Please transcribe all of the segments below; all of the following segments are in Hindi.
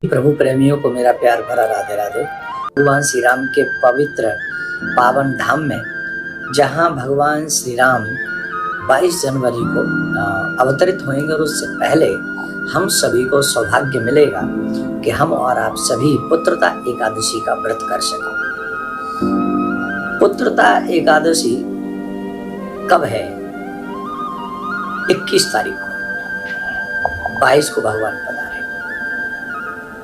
प्रभु प्रेमियों को मेरा प्यार भरा राधे राधे। भगवान श्री राम के पवित्र पावन धाम में जहां भगवान श्री राम 22 जनवरी को अवतरित होंगे और उससे पहले हम सभी को सौभाग्य मिलेगा कि हम और आप सभी पुत्रता एकादशी का व्रत कर सकें। पुत्रता एकादशी कब है? 21 तारीख को, 22 को भगवान पधारे,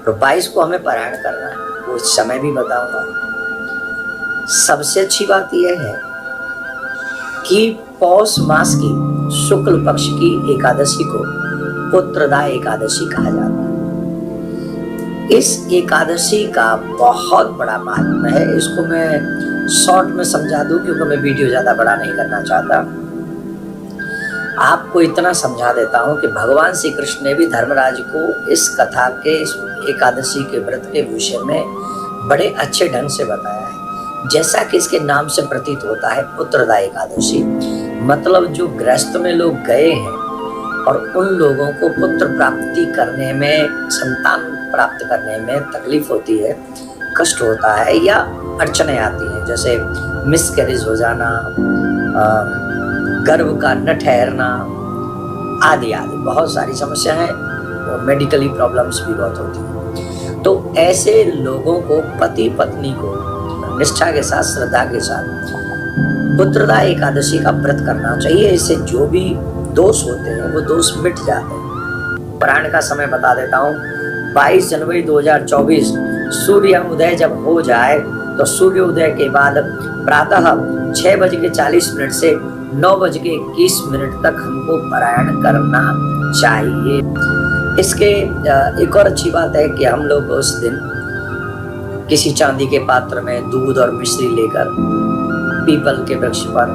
तो 22 को हमें पारायण करना है। वो समय भी बताऊंगा। सबसे अच्छी बात यह है कि पौष मास की शुक्ल पक्ष की एकादशी को पुत्रदा एकादशी कहा जाता है। इस एकादशी का बहुत बड़ा महत्व है। इसको मैं शॉर्ट में समझा दूं क्योंकि मैं वीडियो ज्यादा बड़ा नहीं करना चाहता। आपको इतना समझा देता हूं कि भगवान श्री कृष्ण ने भी धर्मराज को इस कथा के, इस एकादशी के व्रत के विषय में बड़े अच्छे ढंग से बताया है। जैसा कि इसके नाम से प्रतीत होता है, पुत्रदा एकादशी मतलब जो गृहस्थ में लोग गए हैं और उन लोगों को पुत्र प्राप्ति करने में, संतान प्राप्त करने में तकलीफ होती है, कष्ट होता है या अड़चने आती हैं, जैसे मिसकैरेज हो जाना, गर्भ का न ठहरना आदि आदि बहुत सारी समस्या है और मेडिकली प्रॉब्लम्स भी बहुत होती हैं। तो ऐसे लोगों को, पति पत्नी को निष्ठा के साथ, श्रद्धा के साथ पुत्रदा एकादशी का व्रत करना चाहिए। इससे जो भी दोष होते हैं वो दोष मिट जाते हैं। पारायण का समय बता देता हूँ। 22 जनवरी 2024 सूर्य उदय जब हो जाए तो सूर्य उदय के बाद प्रातः 6:40 से 9:21 तक हमको पारायण करना चाहिए। इसके एक और अच्छी बात है कि हम लोग उस दिन किसी चांदी के पात्र में दूध और मिश्री लेकर पीपल के वृक्ष पर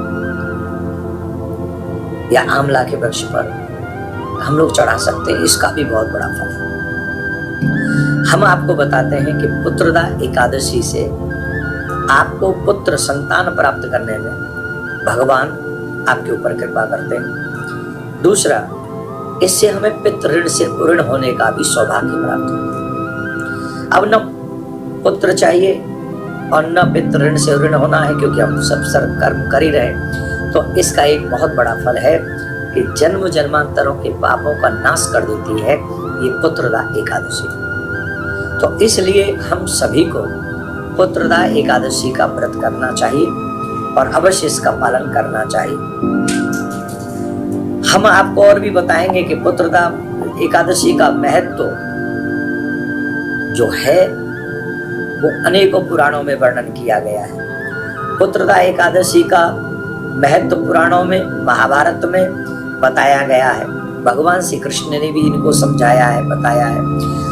या आंवला के वृक्ष पर हम लोग चढ़ा सकते हैं। इसका भी बहुत बड़ा फल है। हम आपको बताते हैं कि पुत्रदा एकादशी से आपको पुत्र संतान प्राप्त करने में भगवान आपके ऊपर कृपा करते हैं। दूसरा, इससे हमें पितृ ऋण से ऋण होने का भी सौभाग्य प्राप्त होता है। अब न पुत्र चाहिए और न पितृ ऋण से ऋण होना है, क्योंकि हम सब कर्म कर ही रहे। तो इसका एक बहुत बड़ा फल है कि जन्म जन्मांतरों के पापों का नाश कर देती है ये पुत्रदा एकादशी। तो इसलिए हम सभी को पुत्रदा एकादशी का व्रत करना चाहिए और अवश्य इसका पालन करना चाहिए। हम आपको और भी बताएंगे कि पुत्रदा एकादशी का महत्व जो है वो अनेकों पुराणों में वर्णन किया गया है। पुत्रदा एकादशी का महत्व पुराणों में, महाभारत में बताया गया है। भगवान श्री कृष्ण ने भी इनको समझाया है, बताया है।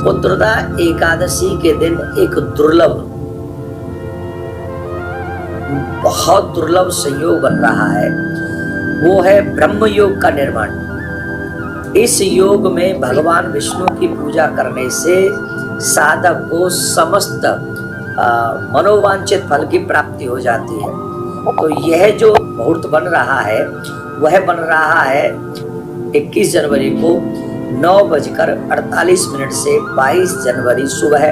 पुत्रदा एकादशी के दिन एक दुर्लभ, बहुत दुर्लभ संयोग बन रहा है, वो है ब्रह्म योग का निर्माण। इस योग में भगवान विष्णु की पूजा करने से साधक को समस्त मनोवांछित फल की प्राप्ति हो जाती है। तो यह जो मुहूर्त बन रहा है वह बन रहा है 21 जनवरी को 9:48 से 22 जनवरी सुबह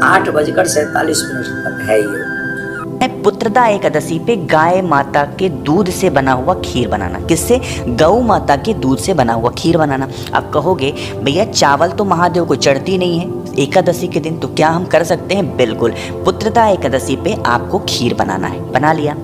8:47 तक है। ये पुत्रदा एकादशी पे गाय माता के दूध से बना हुआ खीर बनाना। किससे? गौ माता के दूध से बना हुआ खीर बनाना। आप कहोगे भैया चावल तो महादेव को चढ़ती नहीं है एकादशी के दिन, तो क्या हम कर सकते हैं? बिल्कुल, पुत्रदा एकादशी पे आपको खीर बनाना है। बना लिया।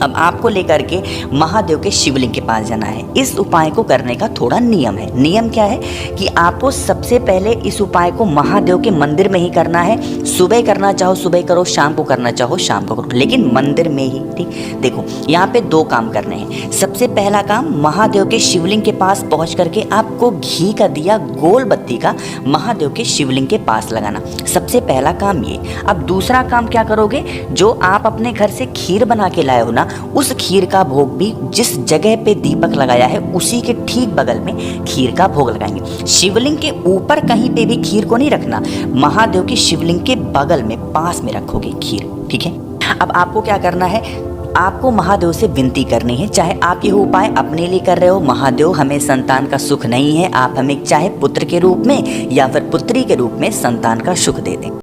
अब आपको लेकर के महादेव के शिवलिंग के पास जाना है। इस उपाय को करने का थोड़ा नियम है। नियम क्या है कि आपको सबसे पहले इस उपाय को महादेव के मंदिर में ही करना है। सुबह करना चाहो सुबह करो, शाम को करना चाहो शाम को करो, लेकिन मंदिर में ही। ठीक, देखो यहाँ पे 2 काम करने हैं। सबसे पहला काम, महादेव के शिवलिंग के पास पहुँच करके आपको घी का दिया, गोल बत्ती का महादेव के शिवलिंग के पास लगाना। सबसे पहला काम ये। अब दूसरा काम क्या करोगे? जो आप अपने घर से खीर बना के लाए हो ना, उस खीर का भोग भी जिस जगह पे दीपक लगाया है उसी के ठीक बगल में खीर का भोग लगाएंगे। शिवलिंग के ऊपर कहीं पे भी खीर को नहीं रखना, महादेव की शिवलिंग के बगल में, पास में रखोगे खीर। ठीक है। अब आपको क्या करना है? आपको महादेव से विनती करनी है, चाहे आप यह उपाय अपने लिए कर रहे हो, महादेव हमें संतान का सुख नहीं है, आप हमें चाहे पुत्र के रूप में या फिर पुत्री के रूप में संतान का सुख दे दें।